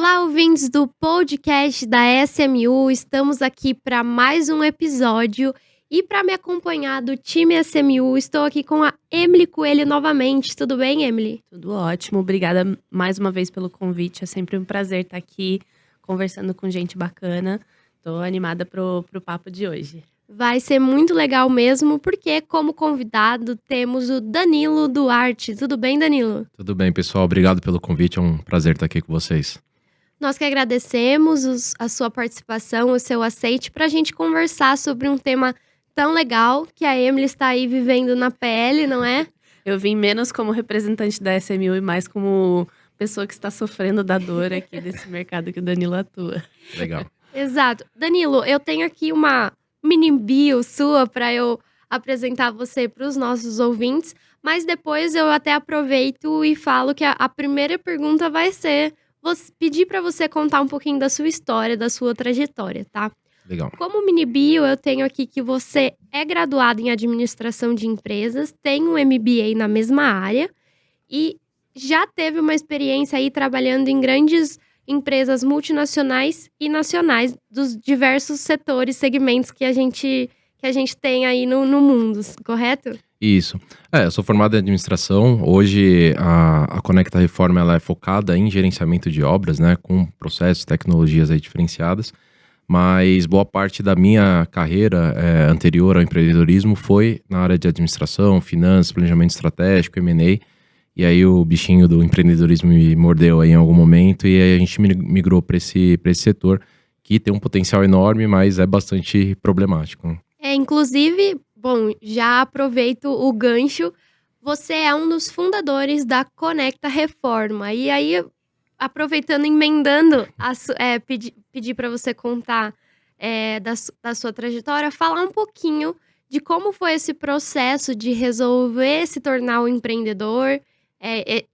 Olá, ouvintes do podcast da SMU. Estamos aqui para mais um episódio e para me acompanhar do time SMU, estou aqui com a Emily Coelho novamente. Tudo bem, Emily? Tudo ótimo, obrigada mais uma vez pelo convite. É sempre um prazer estar aqui conversando com gente bacana. Tô animada pro papo de hoje. Vai ser muito legal mesmo, porque como convidado temos o Danilo Duarte. Tudo bem, Danilo? Tudo bem, pessoal. Obrigado pelo convite. É um prazer estar aqui com vocês. Nós que agradecemos a sua participação, o seu aceite para a gente conversar sobre um tema tão legal que a Emily está aí vivendo na pele, não é? Eu vim menos como representante da SMU e mais como pessoa que está sofrendo da dor aqui desse mercado que o Danilo atua. Legal. Exato. Danilo, eu tenho aqui uma mini bio sua para eu apresentar você para os nossos ouvintes, mas depois eu até aproveito e falo que a primeira pergunta vai ser pedir para você contar um pouquinho da sua história, da sua trajetória, tá? Legal. Como mini bio, eu tenho aqui que você é graduado em administração de empresas, tem um MBA na mesma área e já teve uma experiência aí trabalhando em grandes empresas multinacionais e nacionais dos diversos setores, segmentos que a gente tem aí no mundo, correto? Isso. Eu sou formado em administração. Hoje a Conecta Reforma ela é focada em gerenciamento de obras, né, com processos, tecnologias aí diferenciadas. Mas boa parte da minha carreira anterior ao empreendedorismo foi na área de administração, finanças, planejamento estratégico, M&A. E aí o bichinho do empreendedorismo me mordeu aí em algum momento e aí a gente migrou para esse setor que tem um potencial enorme, mas é bastante problemático. Inclusive, bom, já aproveito o gancho, você é um dos fundadores da Conecta Reforma. E aí, aproveitando, emendando, pedir para você contar da sua trajetória, falar um pouquinho de como foi esse processo de resolver se tornar um empreendedor.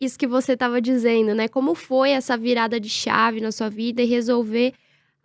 Isso que você estava dizendo, né? Como foi essa virada de chave na sua vida e resolver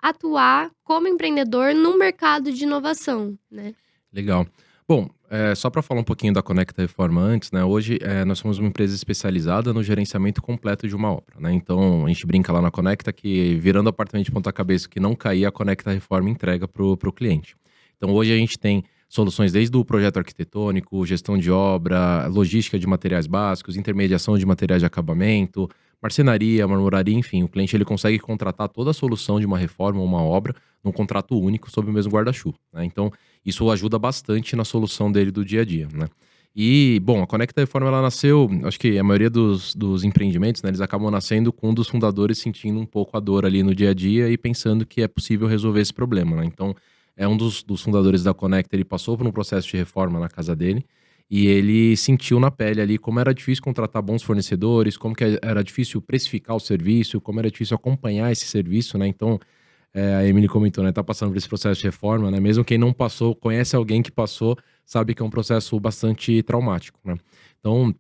atuar como empreendedor no mercado de inovação, né? Legal. Bom, só para falar um pouquinho da Conecta Reforma antes, né? Hoje nós somos uma empresa especializada no gerenciamento completo de uma obra, né? Então a gente brinca lá na Conecta que virando apartamento de ponta cabeça que não cair, a Conecta Reforma entrega pro cliente. Então hoje a gente tem soluções desde o projeto arquitetônico, gestão de obra, logística de materiais básicos, intermediação de materiais de acabamento, marcenaria, marmoraria, enfim. O cliente ele consegue contratar toda a solução de uma reforma ou uma obra num contrato único sob o mesmo guarda-chuva, né? Então, isso ajuda bastante na solução dele do dia a dia, né? E, bom, a Conecta Reforma, ela nasceu, acho que a maioria dos empreendimentos, né, eles acabam nascendo com um dos fundadores sentindo um pouco a dor ali no dia a dia e pensando que é possível resolver esse problema, né? Então, um dos fundadores da Conecta, ele passou por um processo de reforma na casa dele e ele sentiu na pele ali como era difícil contratar bons fornecedores, como que era difícil precificar o serviço, como era difícil acompanhar esse serviço, né? Então, a Emily comentou, né? Tá passando por esse processo de reforma, né? Mesmo quem não passou, conhece alguém que passou, sabe que é um processo bastante traumático, né? Então,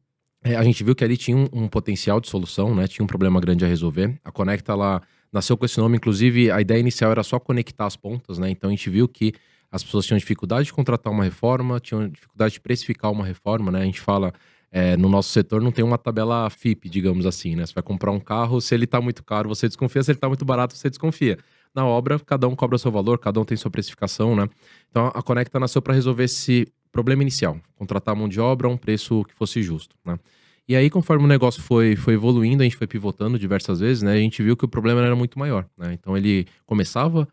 a gente viu que ali tinha um potencial de solução, né? Tinha um problema grande a resolver. A Conecta, ela nasceu com esse nome, inclusive a ideia inicial era só conectar as pontas, né? Então a gente viu que as pessoas tinham dificuldade de contratar uma reforma, tinham dificuldade de precificar uma reforma, né? A gente fala, no nosso setor não tem uma tabela FIP, digamos assim, né? Você vai comprar um carro, se ele tá muito caro, você desconfia, se ele tá muito barato, você desconfia. Na obra, cada um cobra seu valor, cada um tem sua precificação, né? Então a Conecta nasceu para resolver esse problema inicial, contratar mão de obra a um preço que fosse justo, né? E aí, conforme o negócio foi evoluindo, a gente foi pivotando diversas vezes, né? A gente viu que o problema era muito maior, né? Então ele começava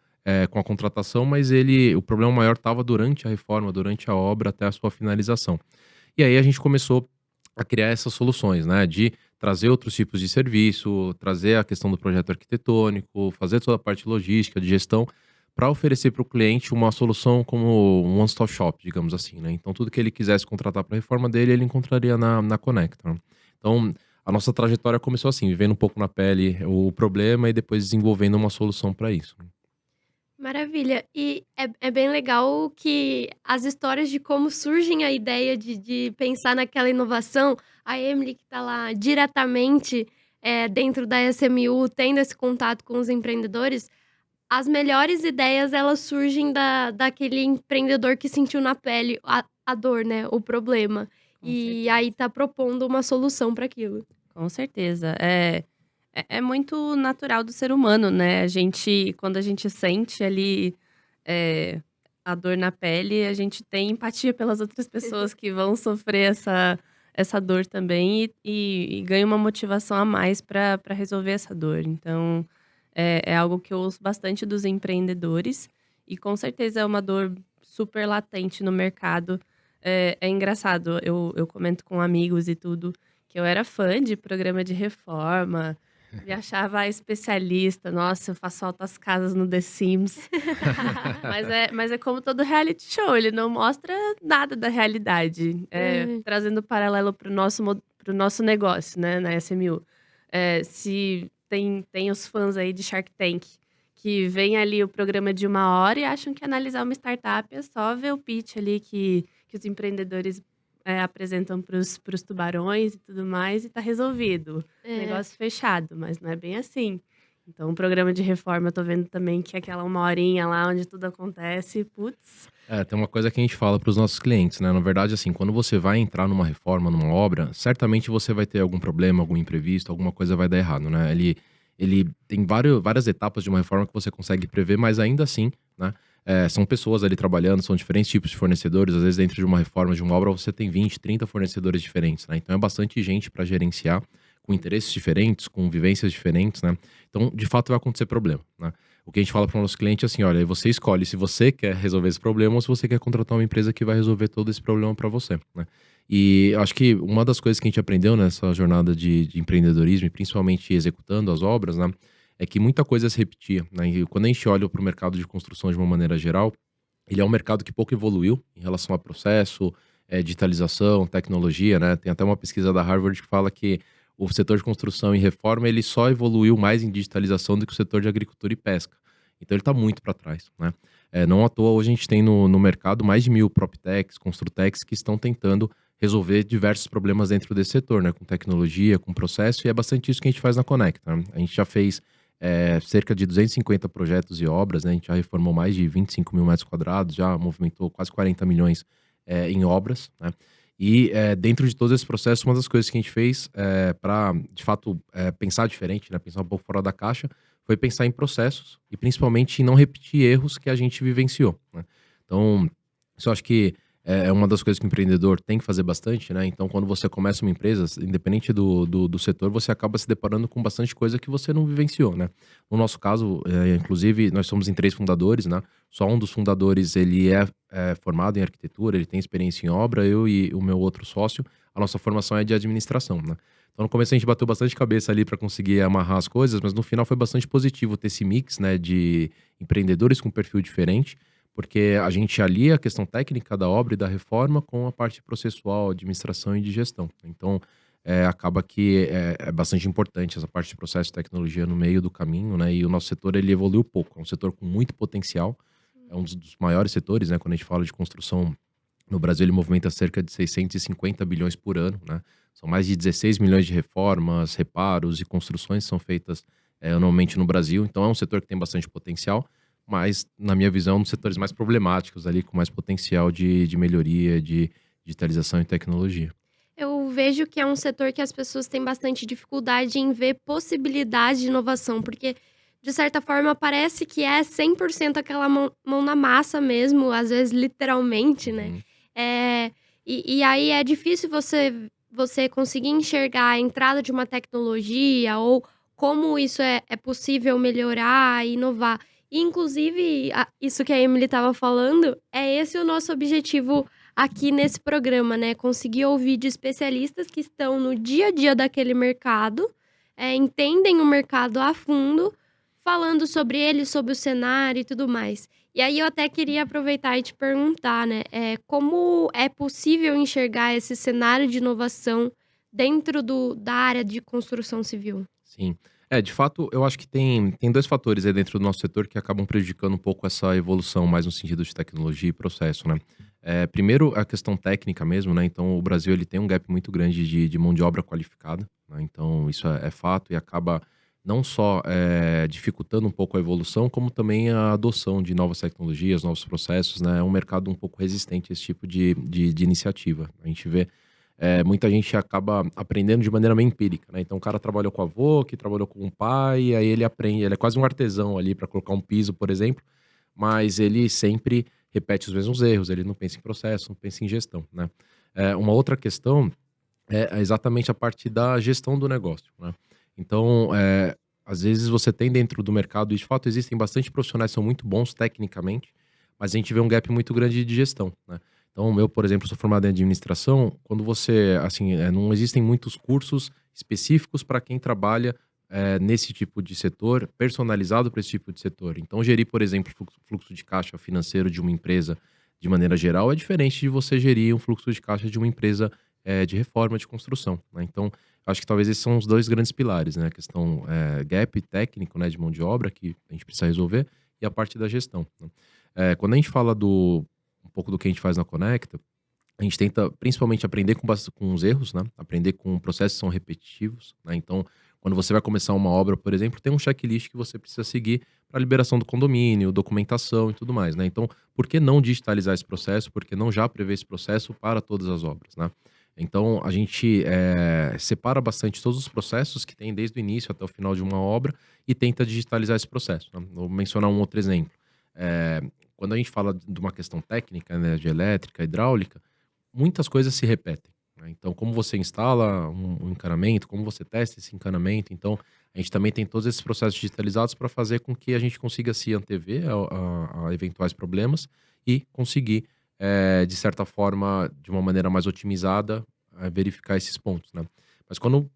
com a contratação, mas o problema maior estava durante a reforma, durante a obra, até a sua finalização. E aí a gente começou a criar essas soluções, né? De trazer outros tipos de serviço, trazer a questão do projeto arquitetônico, fazer toda a parte logística, de gestão, para oferecer para o cliente uma solução como um one-stop shop, digamos assim, né? Então, tudo que ele quisesse contratar para a reforma dele, ele encontraria na Conecta, né? Então, a nossa trajetória começou assim, vivendo um pouco na pele o problema e depois desenvolvendo uma solução para isso. Maravilha. E é bem legal que as histórias de como surgem a ideia de pensar naquela inovação, a Emily que está lá diretamente dentro da SMU, tendo esse contato com os empreendedores, as melhores ideias elas surgem daquele empreendedor que sentiu na pele a dor, né? O problema. Com E certeza. aí tá propondo uma solução para aquilo. Com certeza. É muito natural do ser humano, né? Quando a gente sente ali é, a dor na pele, a gente tem empatia pelas outras pessoas que vão sofrer essa dor também e ganha uma motivação a mais para resolver essa dor. Então, é algo que eu ouço bastante dos empreendedores e com certeza é uma dor super latente no mercado. É engraçado, eu comento com amigos e tudo, que eu era fã de programa de reforma, me achava especialista. Nossa, eu faço altas casas no The Sims. Mas é como todo reality show, ele não mostra nada da realidade. Uhum. Trazendo paralelo para o nosso negócio, né, na SMU. Se tem os fãs aí de Shark Tank, que vem ali o programa de 1 hora e acham que analisar uma startup é só ver o pitch ali que os empreendedores apresentam para os tubarões e tudo mais, e tá resolvido. É. Negócio fechado, mas não é bem assim. Então, o programa de reforma, eu tô vendo também que é aquela 1 horinha lá onde tudo acontece, putz. Tem uma coisa que a gente fala para os nossos clientes, né? Na verdade, assim, quando você vai entrar numa reforma, numa obra, certamente você vai ter algum problema, algum imprevisto, alguma coisa vai dar errado, né? Ele tem várias etapas de uma reforma que você consegue prever, mas ainda assim, né? São pessoas ali trabalhando, são diferentes tipos de fornecedores. Às vezes, dentro de uma reforma, de uma obra, você tem 20, 30 fornecedores diferentes, né? Então, é bastante gente para gerenciar, com interesses diferentes, com vivências diferentes, né? Então, de fato, vai acontecer problema, né? O que a gente fala para o nosso cliente é assim, olha, você escolhe se você quer resolver esse problema ou se você quer contratar uma empresa que vai resolver todo esse problema para você, né? E eu acho que uma das coisas que a gente aprendeu nessa jornada de empreendedorismo, e principalmente executando as obras, né, é que muita coisa se repetia, né? E quando a gente olha para o mercado de construção de uma maneira geral, ele é um mercado que pouco evoluiu em relação a processo, digitalização, tecnologia, né? Tem até uma pesquisa da Harvard que fala que o setor de construção e reforma, ele só evoluiu mais em digitalização do que o setor de agricultura e pesca. Então ele está muito para trás, né? Não à toa, hoje a gente tem no mercado mais de 1.000 PropTechs, Construtechs que estão tentando resolver diversos problemas dentro desse setor, né? Com tecnologia, com processo, e é bastante isso que a gente faz na Conecta, né? A gente já fez cerca de 250 projetos e obras, né? A gente já reformou mais de 25 mil metros quadrados, já movimentou quase 40 milhões em obras, né? E dentro de todo esse processo, uma das coisas que a gente fez para, de fato, pensar diferente, né? Pensar um pouco fora da caixa, foi pensar em processos e principalmente em não repetir erros que a gente vivenciou, né? Então, isso eu acho que é uma das coisas que o empreendedor tem que fazer bastante, né? Então, quando você começa uma empresa, independente do setor, você acaba se deparando com bastante coisa que você não vivenciou, né? No nosso caso, inclusive, nós somos em 3 fundadores, né? Só um dos fundadores, ele é formado em arquitetura, ele tem experiência em obra, eu e o meu outro sócio, a nossa formação é de administração, né? Então, no começo a gente bateu bastante cabeça ali para conseguir amarrar as coisas, mas no final foi bastante positivo ter esse mix, né, de empreendedores com perfil diferente, porque a gente alia a questão técnica da obra e da reforma com a parte processual, administração e de gestão. Então, acaba que é bastante importante essa parte de processo e tecnologia no meio do caminho, né? E o nosso setor, ele evoluiu pouco. É um setor com muito potencial. É um dos maiores setores, né? Quando a gente fala de construção no Brasil, ele movimenta cerca de 650 bilhões por ano, né? São mais de 16 milhões de reformas, reparos e construções que são feitas anualmente no Brasil. Então, é um setor que tem bastante potencial, mas, na minha visão, um dos setores mais problemáticos ali, com mais potencial de melhoria, de digitalização e tecnologia. Eu vejo que é um setor que as pessoas têm bastante dificuldade em ver possibilidade de inovação, porque, de certa forma, parece que é 100% aquela mão na massa mesmo, às vezes literalmente, né? Uhum. E aí é difícil você conseguir enxergar a entrada de uma tecnologia ou como isso é possível melhorar e inovar. E, inclusive, isso que a Emily estava falando, é esse o nosso objetivo aqui nesse programa, né? Conseguir ouvir de especialistas que estão no dia a dia daquele mercado, entendem o mercado a fundo, falando sobre ele, sobre o cenário e tudo mais. E aí eu até queria aproveitar e te perguntar, né? Como é possível enxergar esse cenário de inovação dentro da área de construção civil? Sim. De fato, eu acho que tem 2 fatores aí dentro do nosso setor que acabam prejudicando um pouco essa evolução, mais no sentido de tecnologia e processo, né? Primeiro, a questão técnica mesmo, né? Então, o Brasil, ele tem um gap muito grande de mão de obra qualificada, né? Então, isso é fato e acaba não só dificultando um pouco a evolução, como também a adoção de novas tecnologias, novos processos, né? É um mercado um pouco resistente a esse tipo de iniciativa. A gente vê muita gente acaba aprendendo de maneira meio empírica, né? Então o cara trabalhou com o avô, que trabalhou com o pai, e aí ele aprende, ele é quase um artesão ali para colocar um piso, por exemplo, mas ele sempre repete os mesmos erros, ele não pensa em processo, não pensa em gestão, né? Uma outra questão é exatamente a parte da gestão do negócio, né? Então, às vezes você tem dentro do mercado, e de fato existem bastante profissionais que são muito bons tecnicamente, mas a gente vê um gap muito grande de gestão, né? Então, eu, por exemplo, sou formado em administração. Quando você, assim, não existem muitos cursos específicos para quem trabalha nesse tipo de setor, personalizado para esse tipo de setor. Então, gerir, por exemplo, fluxo de caixa financeiro de uma empresa de maneira geral é diferente de você gerir um fluxo de caixa de uma empresa de reforma, de construção, né? Então, acho que talvez esses são os dois grandes pilares, né? A questão gap técnico, né, de mão de obra, que a gente precisa resolver, e a parte da gestão, né? Quando a gente fala um pouco do que a gente faz na Conecta, a gente tenta principalmente aprender com os erros, né? Aprender com processos que são repetitivos, né? Então, quando você vai começar uma obra, por exemplo, tem um checklist que você precisa seguir para liberação do condomínio, documentação e tudo mais, né? Então, por que não digitalizar esse processo? Por que não já prever esse processo para todas as obras, né? Então, a gente separa bastante todos os processos que tem desde o início até o final de uma obra e tenta digitalizar esse processo, né? Vou mencionar um outro exemplo. É, Quando a gente fala de uma questão técnica, né, de elétrica, hidráulica, muitas coisas se repetem, né? Então, como você instala um encanamento, como você testa esse encanamento. Então, a gente também tem todos esses processos digitalizados para fazer com que a gente consiga se antever a eventuais problemas e conseguir, de certa forma, de uma maneira mais otimizada, verificar esses pontos, né? Mas quando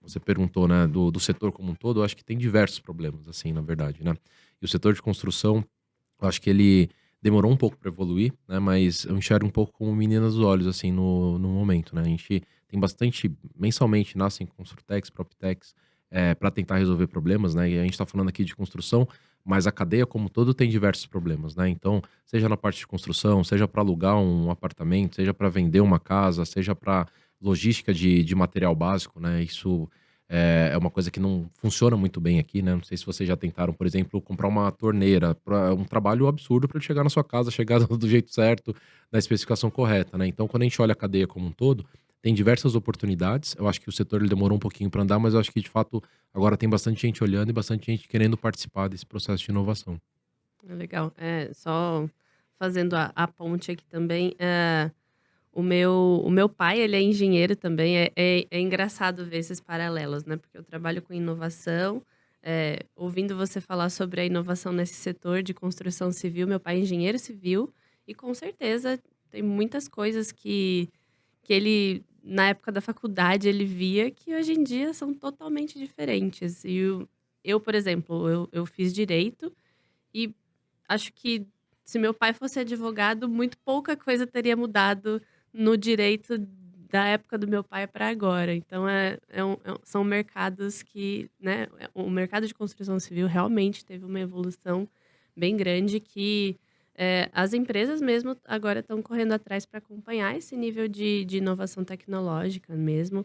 você perguntou, né, do setor como um todo, eu acho que tem diversos problemas, assim, na verdade, né? E o setor de construção, eu acho que ele demorou um pouco para evoluir, né? Mas eu enxergo um pouco como menina dos olhos, assim, no momento, né? A gente tem bastante, mensalmente, nascem Construtex, Proptex, para tentar resolver problemas, né? E a gente está falando aqui de construção, mas a cadeia como um todo tem diversos problemas, né? Então, seja na parte de construção, seja para alugar um apartamento, seja para vender uma casa, seja para logística de material básico, né? Isso é uma coisa que não funciona muito bem aqui, né? Não sei se vocês já tentaram, por exemplo, comprar uma torneira. Um trabalho absurdo para ele chegar na sua casa, chegar do jeito certo, na especificação correta, né? Então, quando a gente olha a cadeia como um todo, tem diversas oportunidades. Eu acho que o setor ele demorou um pouquinho para andar, mas eu acho que, de fato, agora tem bastante gente olhando e bastante gente querendo participar desse processo de inovação. Legal. Só fazendo a ponte aqui também, o meu pai, ele é engenheiro também. É engraçado ver esses paralelos, né? Porque eu trabalho com inovação. Ouvindo você falar sobre a inovação nesse setor de construção civil, meu pai é engenheiro civil e com certeza tem muitas coisas que ele, na época da faculdade, ele via que hoje em dia são totalmente diferentes. E eu, por exemplo, eu fiz direito e acho que se meu pai fosse advogado, muito pouca coisa teria mudado no direito da época do meu pai para agora. Então, são mercados que, né, o mercado de construção civil realmente teve uma evolução bem grande que as empresas mesmo agora estão correndo atrás para acompanhar esse nível de inovação tecnológica mesmo.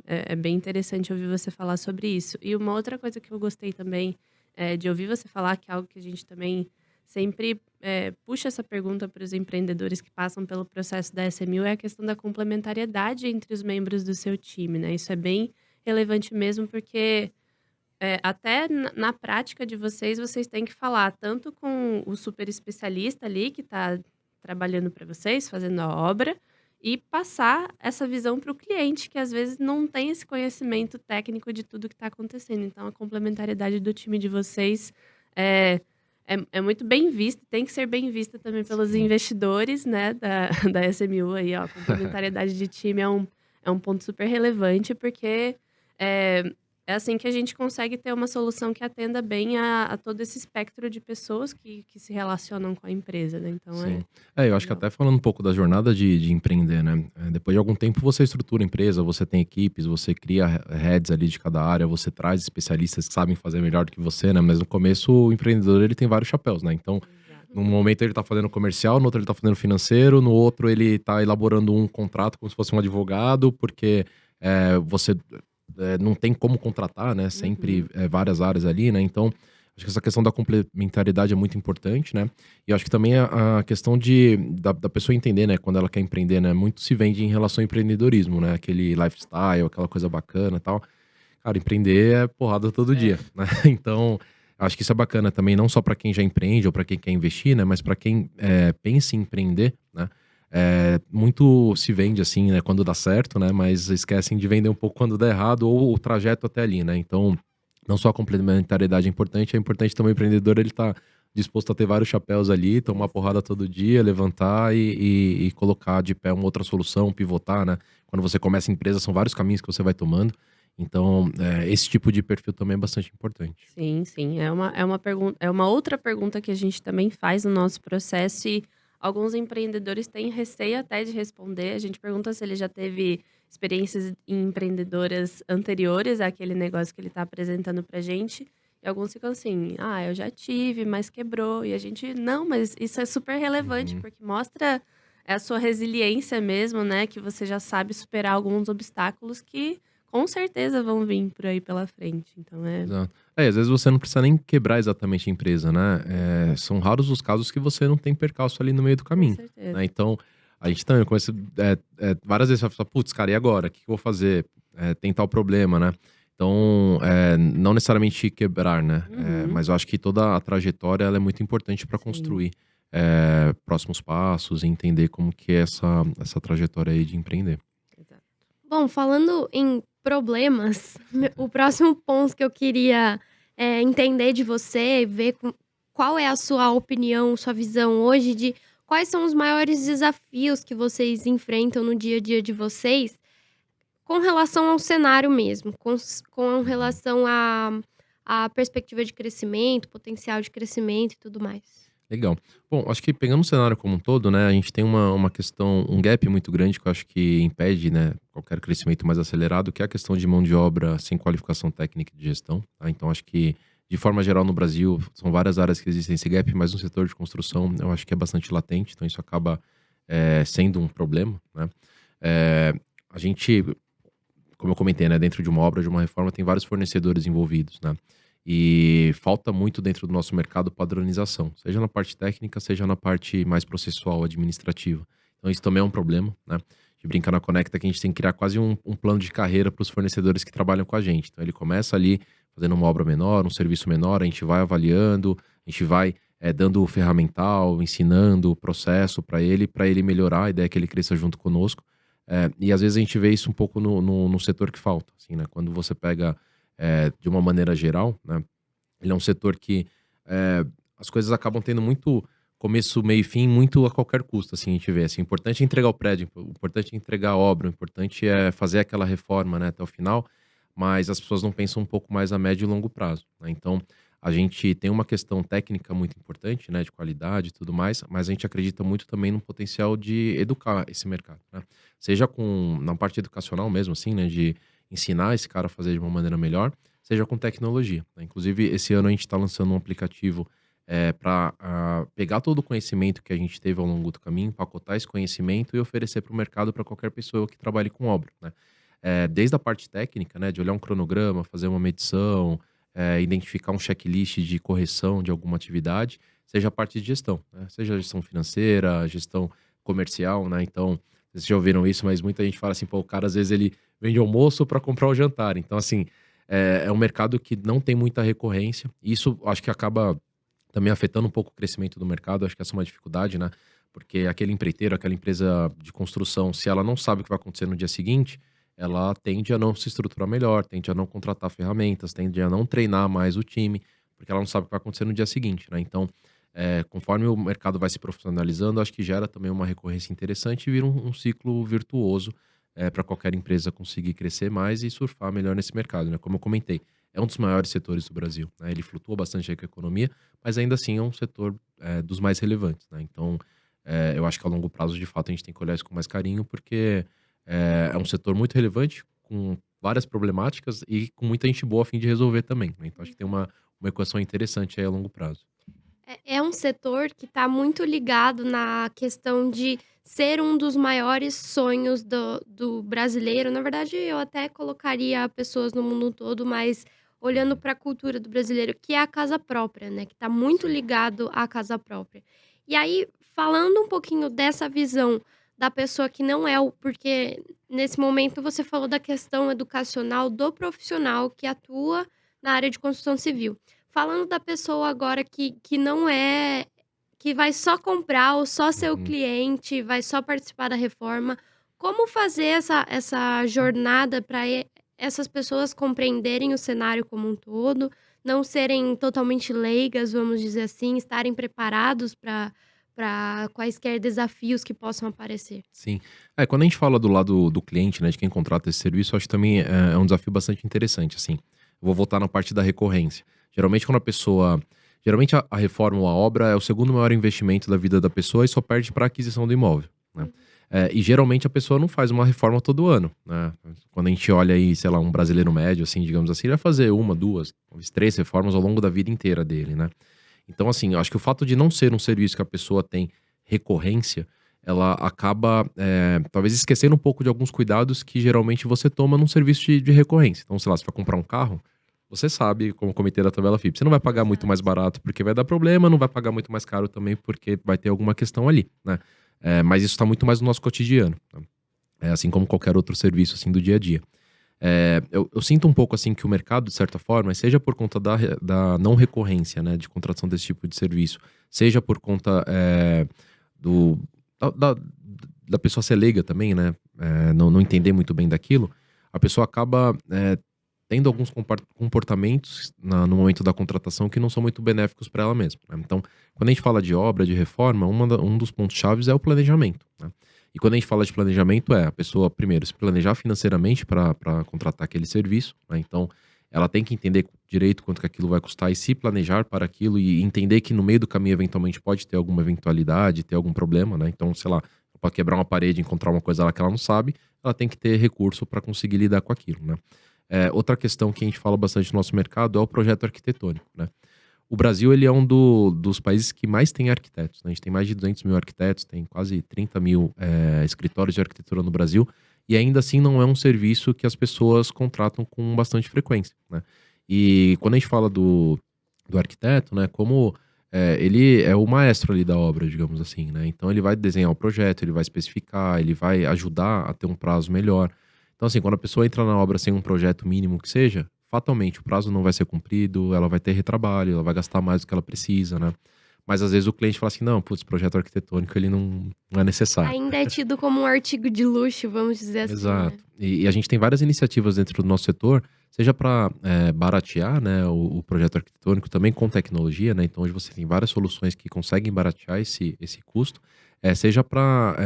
É bem interessante ouvir você falar sobre isso. E uma outra coisa que eu gostei também de ouvir você falar, que é algo que a gente também sempre puxa essa pergunta para os empreendedores que passam pelo processo da SMU, é a questão da complementariedade entre os membros do seu time, né? Isso é bem relevante mesmo, porque até na prática de vocês têm que falar tanto com o super especialista ali, que está trabalhando para vocês, fazendo a obra, e passar essa visão para o cliente, que às vezes não tem esse conhecimento técnico de tudo que está acontecendo. Então, a complementariedade do time de vocês é muito bem vista, tem que ser bem vista também pelos Sim. investidores, né, da SMU aí, ó. A complementariedade de time é um ponto super relevante, porque é assim que a gente consegue ter uma solução que atenda bem a todo esse espectro de pessoas que se relacionam com a empresa, né? Então, Sim. Eu acho que legal. até falando um pouco da jornada de empreender, né? Depois de algum tempo você estrutura a empresa, você tem equipes, você cria heads ali de cada área, você traz especialistas que sabem fazer melhor do que você, né? Mas no começo o empreendedor ele tem vários chapéus, né? Então, Exato. num momento ele tá fazendo comercial, no outro ele tá fazendo financeiro, no outro ele tá elaborando um contrato como se fosse um advogado, porque você não tem como contratar, né? Sempre Uhum. várias áreas ali, né? Então, Acho que essa questão da complementaridade é muito importante, né? E eu acho que também a questão da pessoa entender, né? Quando ela quer empreender, né? Muito se vende em relação ao empreendedorismo, né? Aquele lifestyle, aquela coisa bacana e tal. Cara, empreender é porrada todo dia, É. né? Então, acho que isso é bacana também, não só para quem já empreende ou para quem quer investir, né? Mas para quem pensa em empreender, né? Muito se vende assim, né? Quando dá certo, né? Mas esquecem de vender um pouco quando dá errado ou o trajeto até ali, né? Então, não só a complementariedade é importante também o empreendedor ele tá disposto a ter vários chapéus ali, tomar porrada Exato. todo dia, levantar e colocar de pé uma outra solução, pivotar, né? Quando você começa a empresa, são vários caminhos que você vai tomando. Então, esse tipo de perfil também é bastante importante. Sim, sim. É uma outra pergunta que a gente também faz no nosso processo e alguns empreendedores têm receio até de responder. A gente pergunta se ele já teve experiências empreendedoras anteriores àquele negócio que ele está apresentando pra gente. E alguns ficam assim: "Ah, eu já tive, mas quebrou". E a gente: "Não, mas isso é super relevante, Uhum. porque mostra a sua resiliência mesmo, né, que você já sabe superar alguns obstáculos que com certeza vão vir por aí pela frente". Então é Exato. Às vezes você não precisa nem quebrar exatamente a empresa, né? São raros os casos que você não tem percalço ali no meio do com caminho, né? certeza. Então, a gente também começa, várias vezes você fala, putz, cara, e agora? O que que eu vou fazer? Tem tal problema, né? Então, não necessariamente quebrar, né? Uhum. Mas eu acho que toda a trajetória ela é muito importante para Sim, construir próximos passos e entender como que é essa trajetória aí de empreender. exato. Bom, falando em problemas, o próximo ponto que eu queria, entender de você, ver qual é a sua opinião, sua visão hoje de quais são os maiores desafios que vocês enfrentam no dia a dia de vocês, com relação ao cenário mesmo, com Uhum. relação à perspectiva de crescimento, potencial de crescimento e tudo mais. Legal. Bom, acho que pegando o cenário como um todo, né, a gente tem uma questão, um gap muito grande que eu acho que impede, né, qualquer crescimento mais acelerado, que é a questão de mão de obra sem qualificação técnica de gestão, tá? Então acho que, de forma geral, no Brasil, são várias áreas que existem esse gap, mas no setor de construção eu acho que é bastante latente, então isso acaba sendo um problema, né? Eh, a gente, como eu comentei, né, dentro de uma obra, de uma reforma, tem vários fornecedores envolvidos, né? E falta muito dentro do nosso mercado padronização, seja na parte técnica, seja na parte mais processual, administrativa. Então isso também é um problema, né? De brincar na Conecta que a gente tem que criar quase um plano de carreira para os fornecedores que trabalham com a gente. Então ele começa ali fazendo uma obra menor, um serviço menor, a gente vai avaliando, a gente vai dando o ferramental, ensinando o processo para ele melhorar, a ideia é que ele cresça junto conosco. E às vezes a gente vê isso um pouco no setor que falta, assim, né? Quando você pega de uma maneira geral, né? Ele é um setor que as coisas acabam tendo muito começo, meio e fim, muito a qualquer custo, assim, a gente vê. Assim, o importante é entregar o prédio, o importante é entregar a obra, o importante é fazer aquela reforma, né, até o final, mas as pessoas não pensam um pouco mais a médio e longo prazo, né? Então, a gente tem uma questão técnica muito importante, né, de qualidade e tudo mais, mas a gente acredita muito também no potencial de educar esse mercado, né? Seja na parte educacional mesmo, assim, né, de ensinar esse cara a fazer de uma maneira melhor, seja com tecnologia, né? Inclusive, esse ano a gente está lançando um aplicativo para pegar todo o conhecimento que a gente teve ao longo do caminho, empacotar esse conhecimento e oferecer para o mercado para qualquer pessoa que trabalhe com obra, né? Desde a parte técnica, né, de olhar um cronograma, fazer uma medição, identificar um checklist de correção de alguma atividade, seja a parte de gestão, né? Seja a gestão financeira, a gestão comercial, né? Então, vocês já ouviram isso, mas muita gente fala assim, pô, o cara às vezes ele vende almoço para comprar o jantar. Então, assim, é um mercado que não tem muita recorrência. E isso acho que acaba também afetando um pouco o crescimento do mercado. Acho que essa é uma dificuldade, né? Porque aquele empreiteiro, aquela empresa de construção, se ela não sabe o que vai acontecer no dia seguinte, ela tende a não se estruturar melhor, tende a não contratar ferramentas, tende a não treinar mais o time, porque ela não sabe o que vai acontecer no dia seguinte, né? Então, conforme o mercado vai se profissionalizando, acho que gera também uma recorrência interessante e vira um ciclo virtuoso para qualquer empresa conseguir crescer mais e surfar melhor nesse mercado, né? Como eu comentei, é um dos maiores setores do Brasil, né? Ele flutua bastante aí com a economia, mas ainda assim é um setor dos mais relevantes, né? Então, eu acho que a longo prazo, de fato, a gente tem que olhar isso com mais carinho, porque é um setor muito relevante, com várias problemáticas e com muita gente boa a fim de resolver também, né? Então, acho que tem uma equação interessante aí a longo prazo. É um setor que está muito ligado na questão de ser um dos maiores sonhos do brasileiro. Na verdade, eu até colocaria pessoas no mundo todo, mas olhando para a cultura do brasileiro, que é a casa própria, né? Que está muito ligado à casa própria. E aí, falando um pouquinho dessa visão da pessoa que não é o. Porque nesse momento você falou da questão educacional do profissional que atua na área de construção civil. Falando da pessoa agora que não é. Que vai só comprar ou só ser o Uhum. cliente, vai só participar da reforma. Como fazer essa jornada para essas pessoas compreenderem o cenário como um todo, não serem totalmente leigas, vamos dizer assim, estarem preparados para quaisquer desafios que possam aparecer? Sim. Quando a gente fala do lado do cliente, né, de quem contrata esse serviço, eu acho que também é um desafio bastante interessante, assim. Eu vou voltar na parte da recorrência. Geralmente quando a pessoa geralmente a reforma ou a obra é o segundo maior investimento da vida da pessoa e só perde para a aquisição do imóvel, né. E geralmente a pessoa não faz uma reforma todo ano, né. Quando a gente olha aí, sei lá, um brasileiro médio, assim, digamos assim, ele vai fazer uma, 2, talvez 3 reformas ao longo da vida inteira dele, né. Então, assim, eu acho que o fato de não ser um serviço que a pessoa tem recorrência, ela acaba, talvez esquecendo um pouco de alguns cuidados que geralmente você toma num serviço de recorrência. Então, sei lá, você vai comprar um carro, você sabe, como comentei da tabela FIPE, você não vai pagar muito mais Exato. barato porque vai dar problema, não vai pagar muito mais caro também porque vai ter alguma questão ali, né. Mas isso tá muito mais no nosso cotidiano, né. Assim como qualquer outro serviço, assim, do dia a dia. Eu sinto um pouco, assim, que o mercado, de certa forma, seja por conta da não recorrência, né, de contratação desse tipo de serviço, seja por conta, do da da da pessoa ser leiga também, né, não entender muito bem daquilo, a pessoa acaba, tendo alguns comportamentos no momento da contratação que não são muito benéficos para ela mesma, né. Então, quando a gente fala de obra, de reforma, um dos pontos chaves é o planejamento, né. E quando a gente fala de planejamento, a pessoa, primeiro, se planejar financeiramente para contratar aquele serviço, né. Então, ela tem que entender direito quanto que aquilo vai custar e se planejar para aquilo e entender que no meio do caminho, eventualmente, pode ter alguma eventualidade, ter algum problema, né. Então, sei lá, para quebrar uma parede, encontrar uma coisa lá que ela não sabe, ela tem que ter recurso para conseguir lidar com aquilo, né. Outra questão que a gente fala bastante no nosso mercado é o projeto arquitetônico, né. O Brasil, ele é um dos países que mais tem arquitetos, né, a gente tem mais de 200.000 arquitetos, tem quase 30.000, escritórios de arquitetura no Brasil, e ainda assim não é um serviço que as pessoas contratam com bastante frequência, né. E quando a gente fala do arquiteto, né, como, ele é o maestro ali da obra, digamos assim, né, então ele vai desenhar o projeto, ele vai especificar, ele vai ajudar a ter um prazo melhor. Então, assim, quando a pessoa entra na obra sem um projeto mínimo que seja, fatalmente o prazo não vai ser cumprido, ela vai ter retrabalho, ela vai gastar mais do que ela precisa, né. Mas às vezes o cliente fala assim: "Não, putz, projeto arquitetônico ele não é necessário". Ainda é tido como um artigo de luxo, vamos dizer assim, né? Exato. E a gente tem várias iniciativas dentro do nosso setor, seja para baratear, né, o projeto arquitetônico também com tecnologia, né, então hoje você tem várias soluções que conseguem baratear esse custo, seja para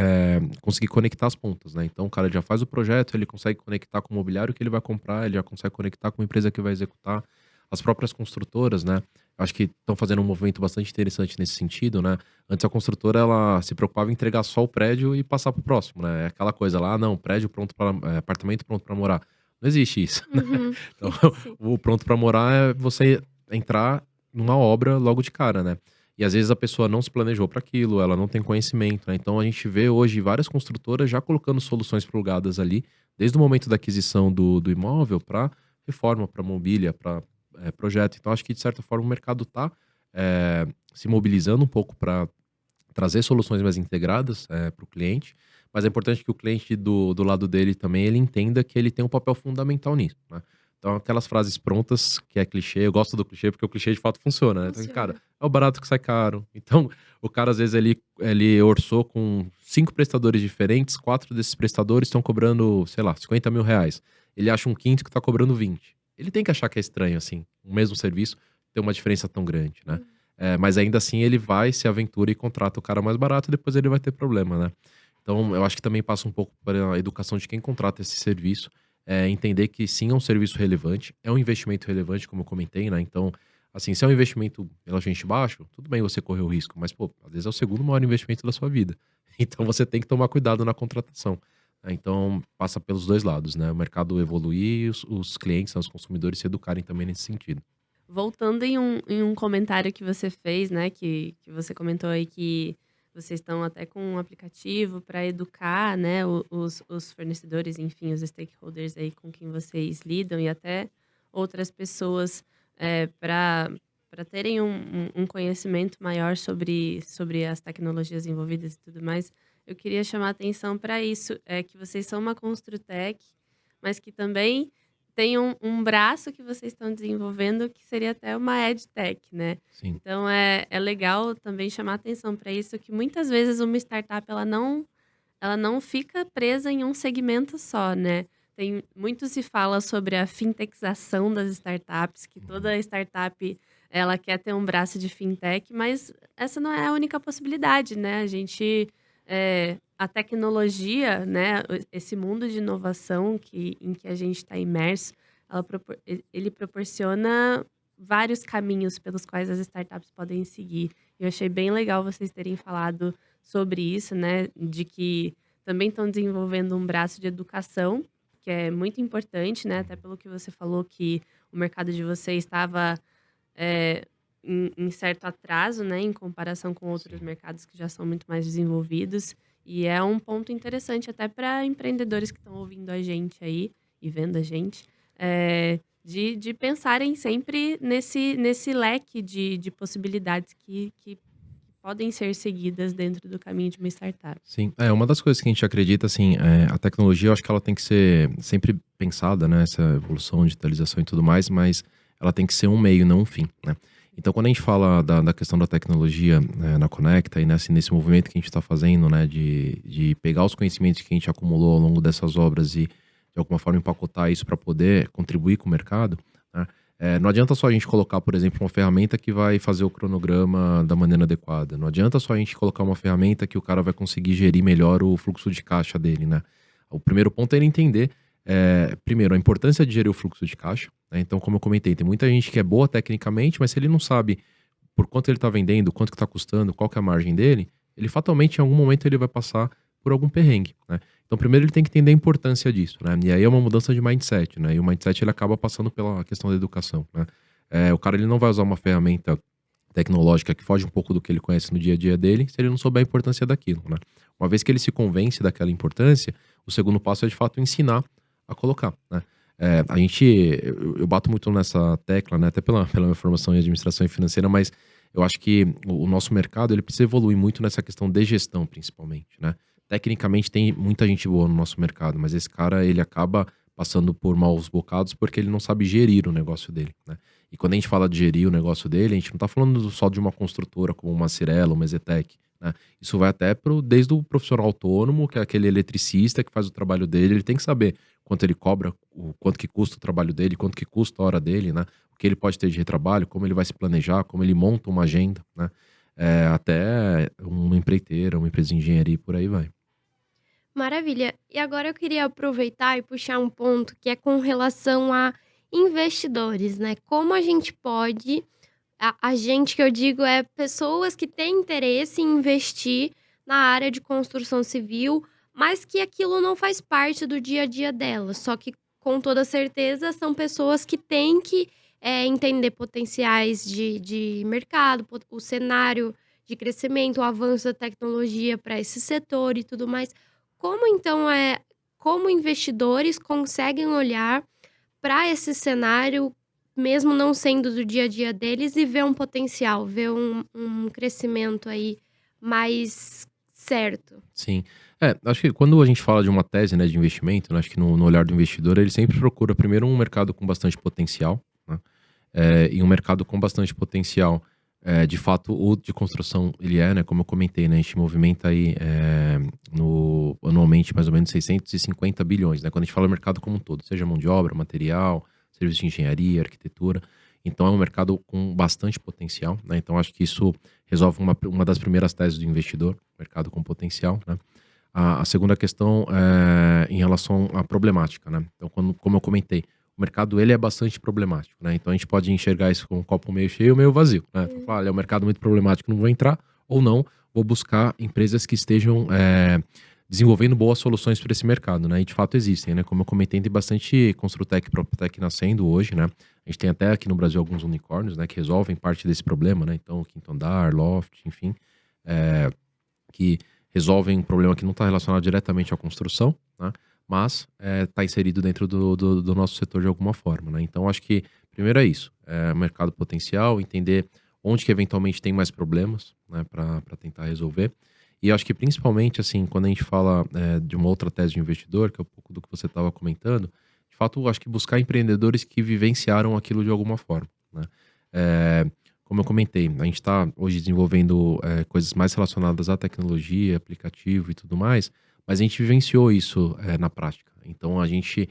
conseguir conectar as pontas, né, então o cara já faz o projeto, ele consegue conectar com o mobiliário que ele vai comprar, ele já consegue conectar com a empresa que vai executar, as próprias construtoras, né, acho que estão fazendo um movimento bastante interessante nesse sentido, né. Antes a construtora ela se preocupava em entregar só o prédio e passar para o próximo, né, é aquela coisa lá: "Ah, não, prédio pronto para apartamento pronto para morar". Não existe isso, né. Uhum. Então, Sim. o pronto para morar é você entrar numa obra logo de cara, né. E às vezes a pessoa não se planejou para aquilo, ela não tem conhecimento, né. Então a gente vê hoje várias construtoras já colocando soluções plugadas ali, desde o momento da aquisição do imóvel para reforma, para mobília, para projeto. Então acho que de certa forma o mercado está se mobilizando um pouco para trazer soluções mais integradas, para o cliente, mas é importante que o cliente do lado dele também, ele entenda que ele tem um papel fundamental nisso, né. Então aquelas frases prontas, que é clichê, eu gosto do clichê, porque o clichê de fato funciona, né. Então, cara, Funciona. é o barato que sai caro. Então, o cara às vezes ele orçou com 5 prestadores diferentes, 4 desses prestadores estão cobrando, sei lá, R$ 50.000. Ele acha um quinto que tá cobrando 20. Ele tem que achar que é estranho, assim, o mesmo serviço ter uma diferença tão grande, né. Mas ainda assim ele vai, se aventura e contrata o cara mais barato e depois ele vai ter problema, né. Então eu acho que também passa um pouco pela educação de quem contrata esse serviço, entender que sim, é um serviço relevante, é um investimento relevante, como eu comentei, né. Então, assim, se é um investimento relativamente baixo, tudo bem você correr o risco, mas, pô, às vezes é o segundo maior investimento da sua vida. Então você tem que tomar cuidado na contratação, né. Então passa pelos 2 lados, né, o mercado evoluir e os clientes, né, os consumidores se educarem também nesse sentido. Voltando em um comentário que você fez, né, que você comentou aí que vocês estão até com um aplicativo para educar, né, os fornecedores, enfim, os stakeholders aí com quem vocês lidam e até outras pessoas para terem um conhecimento maior sobre as tecnologias envolvidas e tudo mais, eu queria chamar a atenção para isso, que vocês são uma Construtec, mas que também tem um braço que vocês estão desenvolvendo que seria até uma EdTech, né? Sim, Então é legal também chamar atenção para isso, que muitas vezes uma startup ela não fica presa em um segmento só, né? Tem muito se fala sobre a fintechização das startups, que toda startup ela quer ter um braço de fintech, mas essa não é a única possibilidade, né? A tecnologia, né? Esse mundo de inovação em que a gente está imerso, ele proporciona vários caminhos pelos quais as startups podem seguir. Eu achei bem legal vocês terem falado sobre isso, né? De que também estão desenvolvendo um braço de educação, que é muito importante, né? Até pelo que você falou que o mercado de vocês estava em certo atraso, né? Em comparação com outros mercados que já são muito mais desenvolvidos. E é um ponto interessante até para empreendedores que estão ouvindo a gente aí e vendo a gente, de pensarem sempre nesse leque de possibilidades que podem ser seguidas dentro do caminho de uma startup. sim. Uma das coisas que a gente acredita, assim, a tecnologia, eu acho que ela tem que ser sempre pensada, né? Essa evolução, digitalização e tudo mais, mas ela tem que ser um meio, não um fim, né? Então, quando a gente fala da questão da tecnologia na Conecta e nesse movimento que a gente está fazendo, né? De pegar os conhecimentos que a gente acumulou ao longo dessas obras e, de alguma forma, empacotar isso para poder contribuir com o mercado, né? Não adianta só a gente colocar, por exemplo, uma ferramenta que vai fazer o cronograma da maneira adequada. Não adianta só a gente colocar uma ferramenta que o cara vai conseguir gerir melhor o fluxo de caixa dele, né? O primeiro ponto é ele entender, primeiro, a importância de gerir o fluxo de caixa, né? Então, como eu comentei, tem muita gente que é boa tecnicamente, mas se ele não sabe por quanto ele está vendendo, quanto que está custando, qual que é a margem dele, ele fatalmente, em algum momento, ele vai passar por algum perrengue, né? Então, primeiro ele tem que entender a importância disso, né? E aí é uma mudança de mindset, né? E o mindset ele acaba passando pela questão da educação, né? O cara ele não vai usar uma ferramenta tecnológica que foge um pouco do que ele conhece no dia a dia dele, se ele não souber a importância daquilo, né? Uma vez que ele se convence daquela importância, o segundo passo é de fato ensinar a colocar, né? Eu bato muito nessa tecla, né? Até pela minha formação em administração financeira, mas eu acho que o nosso mercado ele precisa evoluir muito nessa questão de gestão, principalmente, né? Tecnicamente tem muita gente boa no nosso mercado, mas esse cara ele acaba passando por maus bocados porque ele não sabe gerir o negócio dele, né? E quando a gente fala de gerir o negócio dele, a gente não tá falando só de uma construtora como uma Cyrela, uma EZTEC, né? Isso vai até desde o profissional autônomo, que é aquele eletricista que faz o trabalho dele, ele tem que saber quanto ele cobra, quanto que custa o trabalho dele, quanto que custa a hora dele, né? O que ele pode ter de retrabalho, como ele vai se planejar, como ele monta uma agenda, né? Até uma empreiteira, uma empresa de engenharia e por aí vai. Maravilha. E agora eu queria aproveitar e puxar um ponto que é com relação a investidores, né? Como a gente pode, a gente que eu digo é pessoas que têm interesse em investir na área de construção civil, mas que aquilo não faz parte do dia a dia delas. Só que, com toda certeza, são pessoas que têm que entender potenciais de mercado, o cenário de crescimento, o avanço da tecnologia para esse setor e tudo mais. Como então como investidores conseguem olhar para esse cenário, mesmo não sendo do dia a dia deles, e ver um potencial, ver um crescimento aí mais certo? Sim. Acho que quando a gente fala de uma tese, né, de investimento, né, acho que no olhar do investidor, ele sempre procura primeiro um mercado com bastante potencial, né? E um mercado com bastante potencial, de fato, o de construção, ele né, como eu comentei, né, a gente movimenta aí anualmente mais ou menos 650 bilhões, né, quando a gente fala mercado como um todo, seja mão de obra, material, serviço de engenharia, arquitetura. Então é um mercado com bastante potencial, né? Então acho que isso resolve uma das primeiras teses do investidor, mercado com potencial, né? A segunda questão é em relação à problemática, né? Então, como eu comentei, o mercado ele é bastante problemático, né? Então a gente pode enxergar isso com um copo meio cheio ou meio vazio, né? Então, olha, é um mercado muito problemático, não vou entrar, ou não, vou buscar empresas que estejam desenvolvendo boas soluções para esse mercado, né? E de fato existem, né? Como eu comentei, tem bastante Construtec e PropTech nascendo hoje, né? A gente tem até aqui no Brasil alguns unicórnios, né? Que resolvem parte desse problema, né? Então, Quinto Andar, Loft, enfim, que resolvem um problema que não está relacionado diretamente à construção, né? mas está inserido dentro do nosso setor de alguma forma, né? Então, acho que primeiro é isso, mercado potencial, entender onde que eventualmente tem mais problemas, né, para tentar resolver. E acho que principalmente, assim, quando a gente fala de uma outra tese de investidor, que é um pouco do que você estava comentando, de fato, acho que buscar empreendedores que vivenciaram aquilo de alguma forma, né? Como eu comentei, a gente está hoje desenvolvendo coisas mais relacionadas à tecnologia, aplicativo e tudo mais, mas a gente vivenciou isso na prática. Então, a gente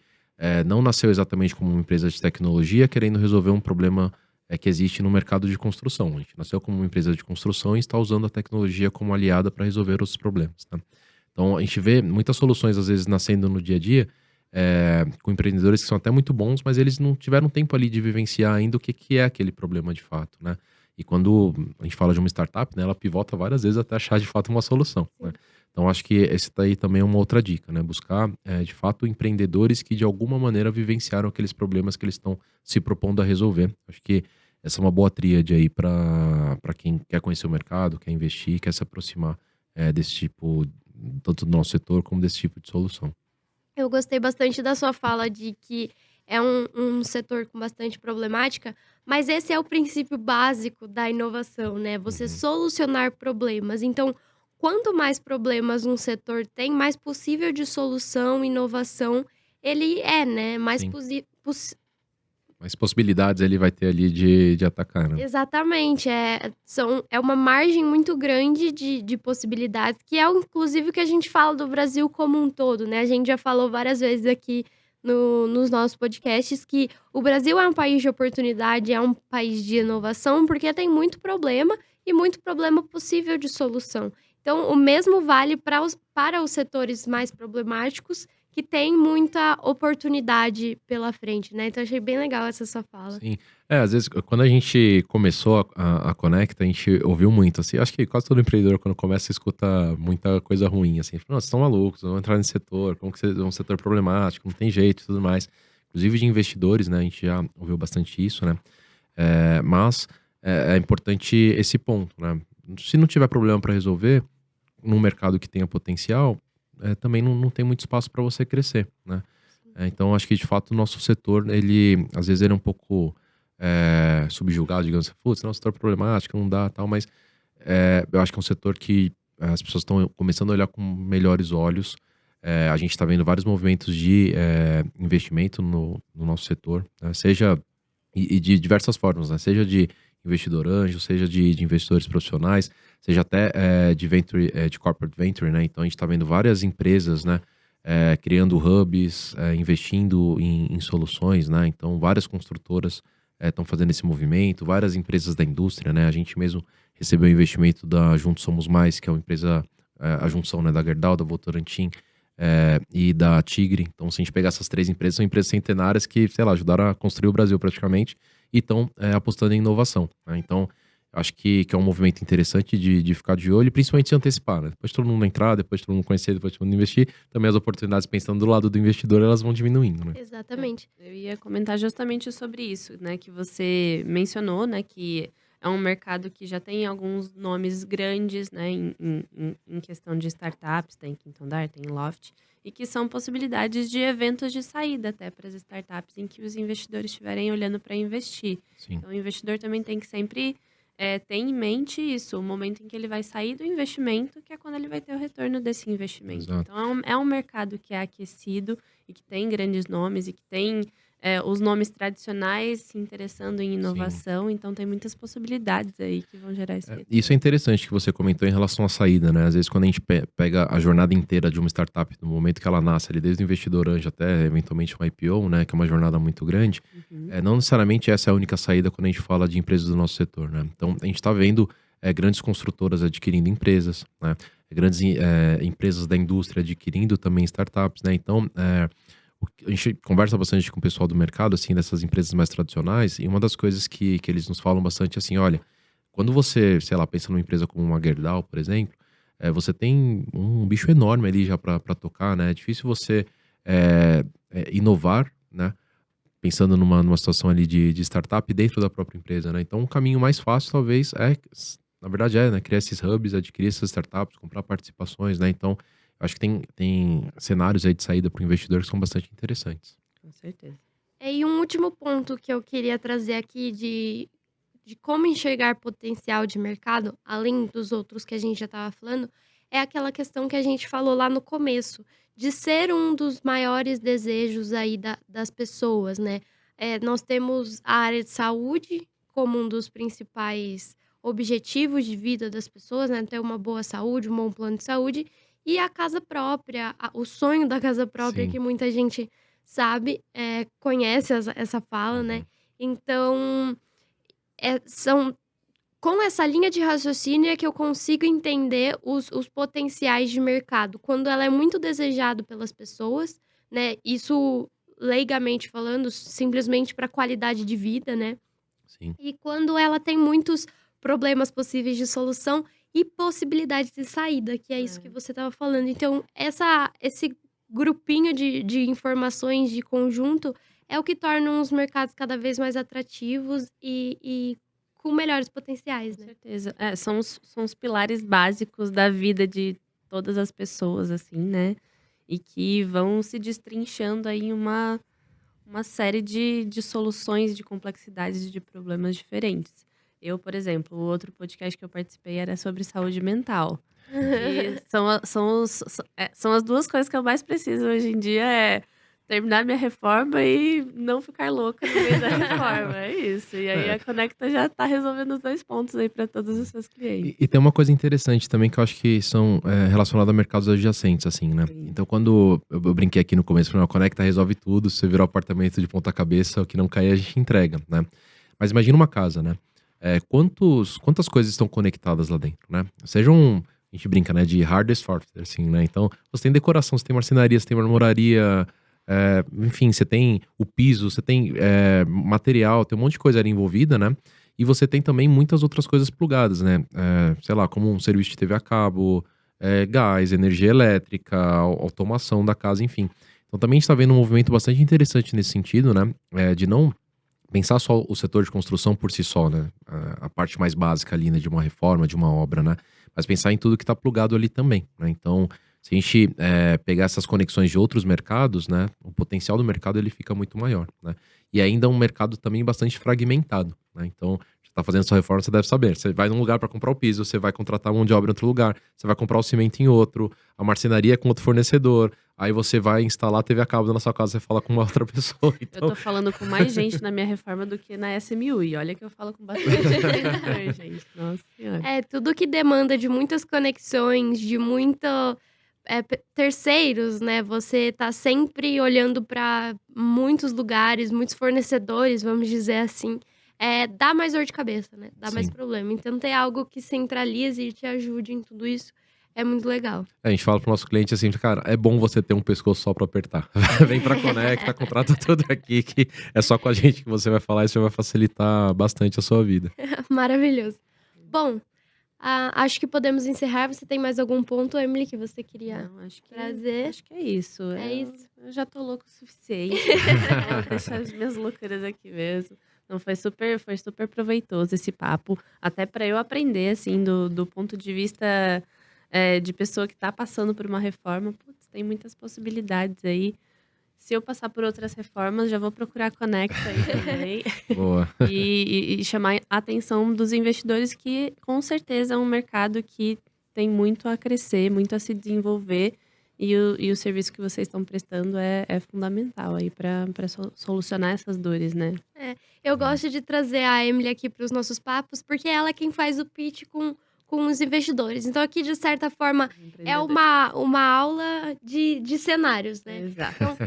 não nasceu exatamente como uma empresa de tecnologia querendo resolver um problema que existe no mercado de construção. A gente nasceu como uma empresa de construção e está usando a tecnologia como aliada para resolver os problemas, né? Então, a gente vê muitas soluções, às vezes, nascendo no dia a dia, com empreendedores que são até muito bons, mas eles não tiveram tempo ali de vivenciar ainda o que é aquele problema de fato, né? E quando a gente fala de uma startup, né, ela pivota várias vezes até achar de fato uma solução, né? Então, acho que esse daí também é uma outra dica, né? Buscar, de fato, empreendedores que de alguma maneira vivenciaram aqueles problemas que eles estão se propondo a resolver. Acho que essa é uma boa tríade aí para quem quer conhecer o mercado, quer investir, quer se aproximar desse tipo, tanto do nosso setor como desse tipo de solução. Eu gostei bastante da sua fala de que é um setor com bastante problemática, mas esse é o princípio básico da inovação, né? Você Uhum. solucionar problemas. Então, quanto mais problemas um setor tem, mais possível de solução, inovação ele é, né? Mais Sim. Mais possibilidades ele vai ter ali de atacar, né? Exatamente, é uma margem muito grande de possibilidades, que é inclusive o que a gente fala do Brasil como um todo, né? A gente já falou várias vezes aqui nos nossos podcasts que o Brasil é um país de oportunidade, é um país de inovação, porque tem muito problema e muito problema possível de solução. Então, o mesmo vale para os setores mais problemáticos, que tem muita oportunidade pela frente, né? Então, achei bem legal essa sua fala. Sim. Às vezes, quando a gente começou a Conecta, a gente ouviu muito, assim, acho que quase todo empreendedor, quando começa, escuta muita coisa ruim, assim, fala, nossa, vocês estão malucos, vão entrar nesse setor, como que vocês é um setor problemático, não tem jeito e tudo mais. Inclusive de investidores, né, a gente já ouviu bastante isso, né, mas é importante esse ponto, né, se não tiver problema para resolver, num mercado que tenha potencial, também não tem muito espaço para você crescer, né. Então, acho que de fato o nosso setor, ele, às vezes, ele é um pouco subjugado, digamos assim, putz, é um setor problemático, não dá tal, mas eu acho que é um setor que as pessoas estão começando a olhar com melhores olhos. A gente está vendo vários movimentos de investimento no nosso setor, né? Seja e de diversas formas, né? Seja de investidor anjo, seja de investidores profissionais, seja até de venture, de corporate venture, né? Então a gente está vendo várias empresas, né? Criando hubs, investindo em soluções, né? Então várias construtoras estão fazendo esse movimento, várias empresas da indústria, né? A gente mesmo recebeu investimento da Juntos Somos Mais, que é uma empresa, a junção, né, da Gerdau, da Votorantim e da Tigre. Então, se a gente pegar essas três empresas, são empresas centenárias que, sei lá, ajudaram a construir o Brasil praticamente e estão apostando em inovação, né? Então, acho que é um movimento interessante de ficar de olho e principalmente se antecipar, né? Depois de todo mundo entrar, depois de todo mundo conhecer, depois de todo mundo investir, também as oportunidades pensando do lado do investidor, elas vão diminuindo, né? Exatamente. Eu ia comentar justamente sobre isso, né? Que você mencionou, né? Que é um mercado que já tem alguns nomes grandes, né? Em questão de startups, tem Quinto Andar, tem Loft, e que são possibilidades de eventos de saída até para as startups em que os investidores estiverem olhando para investir. Sim. Então, o investidor também tem que sempre ter em mente isso, o momento em que ele vai sair do investimento, que é quando ele vai ter o retorno desse investimento. Exato. Então, é um mercado que é aquecido e que tem grandes nomes e que tem os nomes tradicionais se interessando em inovação. Então, tem muitas possibilidades aí que vão gerar esse retorno. Isso é interessante que você comentou em relação à saída, né? Às vezes, quando a gente pega a jornada inteira de uma startup, no momento que ela nasce, ali, desde o investidor anjo até eventualmente um IPO, né? Que é uma jornada muito grande, não necessariamente essa é a única saída quando a gente fala de empresas do nosso setor, né? Então, a gente está vendo grandes construtoras adquirindo empresas, né? Grandes empresas da indústria adquirindo também startups, né? Então, a gente conversa bastante com o pessoal do mercado, assim, dessas empresas mais tradicionais, e uma das coisas que eles nos falam bastante, assim, olha, quando você, sei lá, pensa numa empresa como uma Gerdau, por exemplo, você tem um bicho enorme ali já para tocar, né? É difícil você inovar, né? Pensando numa situação ali de startup dentro da própria empresa, né? Então, um caminho mais fácil, talvez, na verdade, né? Criar esses hubs, adquirir essas startups, comprar participações, né? Então, Acho que tem cenários aí de saída para o investidor que são bastante interessantes. Com certeza. E um último ponto que eu queria trazer aqui de como enxergar potencial de mercado, além dos outros que a gente já estava falando, é aquela questão que a gente falou lá no começo, de ser um dos maiores desejos aí das pessoas, né? Nós temos a área de saúde como um dos principais objetivos de vida das pessoas, né? Ter uma boa saúde, um bom plano de saúde, e a casa própria, o sonho da casa própria, Sim. que muita gente sabe, conhece essa fala, né? Uhum. Então, são com essa linha de raciocínio é que eu consigo entender os potenciais de mercado. Quando ela é muito desejado pelas pessoas, né? Isso, leigamente falando, simplesmente para qualidade de vida, né? Sim. E quando ela tem muitos problemas possíveis de solução e possibilidade de saída, que é isso que você estava falando. Então, esse grupinho de informações de conjunto é o que torna os mercados cada vez mais atrativos e com melhores potenciais, Com né? certeza. São os pilares básicos da vida de todas as pessoas, assim, né? E que vão se destrinchando aí em uma série de soluções, de complexidades, de problemas diferentes. Eu, por exemplo, o outro podcast que eu participei era sobre saúde mental. E são as duas coisas que eu mais preciso hoje em dia, é terminar minha reforma e não ficar louca no meio da reforma, é isso. E aí É. a Conecta já tá resolvendo os 2 pontos aí para todos os seus clientes. E tem uma coisa interessante também que eu acho que são relacionadas a mercados adjacentes, assim, né? Sim. Então, quando eu brinquei aqui no começo, falei, a Conecta resolve tudo, se você virar o apartamento de ponta cabeça, o que não cair a gente entrega, né? Mas imagina uma casa, né? Quantas coisas estão conectadas lá dentro, né? A gente brinca, né, de hardware e software, assim, né? Então, você tem decoração, você tem marcenaria, você tem marmoraria, enfim, você tem o piso, você tem material, tem um monte de coisa ali envolvida, né? E você tem também muitas outras coisas plugadas, né? Sei lá, como um serviço de TV a cabo, gás, energia elétrica, automação da casa, enfim. Então também a gente tá vendo um movimento bastante interessante nesse sentido, né? De não pensar só o setor de construção por si só, né? A parte mais básica ali, né, de uma reforma, de uma obra, né? Mas pensar em tudo que tá plugado ali também, né? Então, se a gente pegar essas conexões de outros mercados, né? O potencial do mercado ele fica muito maior, né? E ainda é um mercado também bastante fragmentado, né? Então, você tá fazendo sua reforma, você deve saber. Você vai num lugar para comprar o piso, você vai contratar mão de obra em outro lugar, você vai comprar o cimento em outro, a marcenaria com outro fornecedor, aí você vai instalar a TV a cabo na sua casa, você fala com uma outra pessoa. Eu Então, tô falando com mais gente na minha reforma do que na SMU. E olha que eu falo com bastante empreendedor, gente. Nossa senhora. Tudo que demanda de muitas conexões, de terceiros, né? Você tá sempre olhando para muitos lugares, muitos fornecedores, vamos dizer assim. Dá mais dor de cabeça, né? Dá mais sim. problema. Então, ter algo que centralize e te ajude em tudo isso é muito legal. A gente fala pro nosso cliente assim, cara, é bom você ter um pescoço só pra apertar. Vem pra Conecta, contrata tudo aqui, que é só com a gente que você vai falar, isso vai facilitar bastante a sua vida. Maravilhoso. Bom, acho que podemos encerrar. Você tem mais algum ponto, Emily, que você queria Não, trazer? acho que é isso. Isso. Eu já tô louco o suficiente. Vou deixar as minhas loucuras aqui mesmo. Não, foi super proveitoso esse papo. Até para eu aprender, assim, do ponto de vista de pessoa que tá passando por uma reforma. Putz, tem muitas possibilidades aí. Se eu passar por outras reformas, já vou procurar a Conecta aí também. Boa. E chamar a atenção dos investidores, que com certeza é um mercado que tem muito a crescer, muito a se desenvolver. E o serviço que vocês estão prestando é fundamental aí para solucionar essas dores, né? Eu gosto de trazer a Emily aqui para os nossos papos, porque ela é quem faz o pitch com os investidores. Então, aqui, de certa forma, é uma aula de cenários, né? Exato. Então,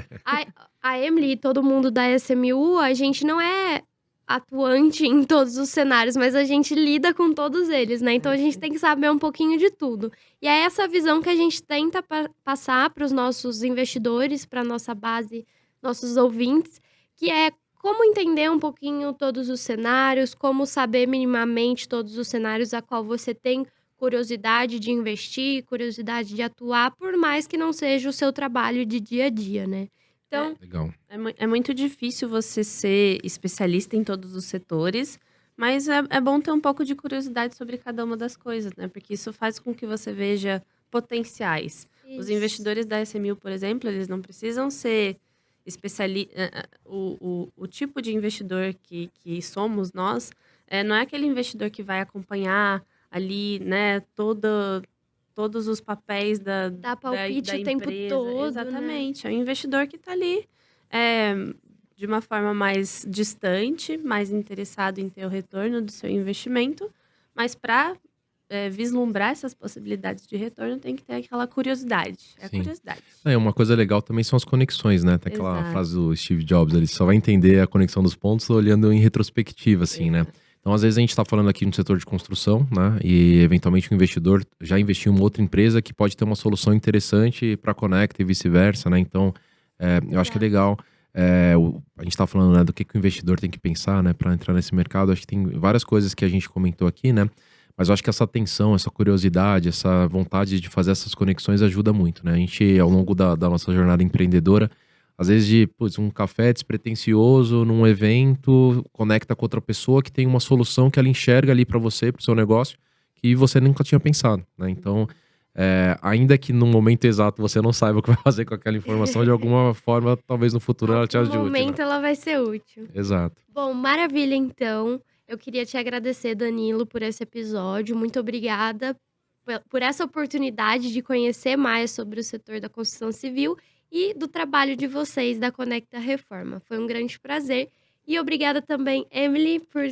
a Emily e todo mundo da SMU, a gente não é atuante em todos os cenários, mas a gente lida com todos eles, né? Então, a gente tem que saber um pouquinho de tudo. E é essa visão que a gente tenta passar para os nossos investidores, para nossa base, nossos ouvintes, que é como entender um pouquinho todos os cenários, como saber minimamente todos os cenários a qual você tem curiosidade de investir, curiosidade de atuar, por mais que não seja o seu trabalho de dia a dia, né? Então, Legal. É muito difícil você ser especialista em todos os setores, mas é bom ter um pouco de curiosidade sobre cada uma das coisas, né? Porque isso faz com que você veja potenciais. Os Isso. investidores da SMU, por exemplo, eles não precisam ser o tipo de investidor que somos nós, não é aquele investidor que vai acompanhar ali, né, todos os papéis Dá da palpite o tempo empresa. todo, né? Exatamente. É um investidor que está ali é, de uma forma mais distante, mais interessado em ter o retorno do seu investimento, mas para vislumbrar essas possibilidades de retorno tem que ter aquela curiosidade. É a Sim. curiosidade. Uma coisa legal também são as conexões, né? Tem aquela Exato. frase do Steve Jobs, ele só vai entender a conexão dos pontos olhando em retrospectiva, assim, né? Exato. Então, às vezes, a gente está falando aqui no setor de construção, né? E, eventualmente, o investidor já investiu em uma outra empresa que pode ter uma solução interessante para a Conecta e vice-versa, né? Então, eu acho que é legal. A gente está falando, né, do que o investidor tem que pensar, né, para entrar nesse mercado. Acho que tem várias coisas que a gente comentou aqui, né? Mas eu acho que essa atenção, essa curiosidade, essa vontade de fazer essas conexões ajuda muito, né? A gente, ao longo da nossa jornada empreendedora, às vezes um café despretensioso num evento, conecta com outra pessoa que tem uma solução que ela enxerga ali para você, para o seu negócio, que você nunca tinha pensado, né? Então, ainda que no momento exato você não saiba o que vai fazer com aquela informação, de alguma forma, talvez no futuro ela te No ajude, né? momento ela vai ser útil. Exato. Bom, maravilha então. Eu queria te agradecer, Danilo, por esse episódio. Muito obrigada por essa oportunidade de conhecer mais sobre o setor da construção civil e do trabalho de vocês da Conecta Reforma. Foi um grande prazer. E obrigada também, Emily, por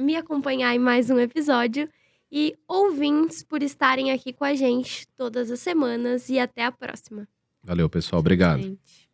me acompanhar em mais um episódio. E ouvintes por estarem aqui com a gente todas as semanas. E até a próxima. Valeu, pessoal. Obrigado. Gente.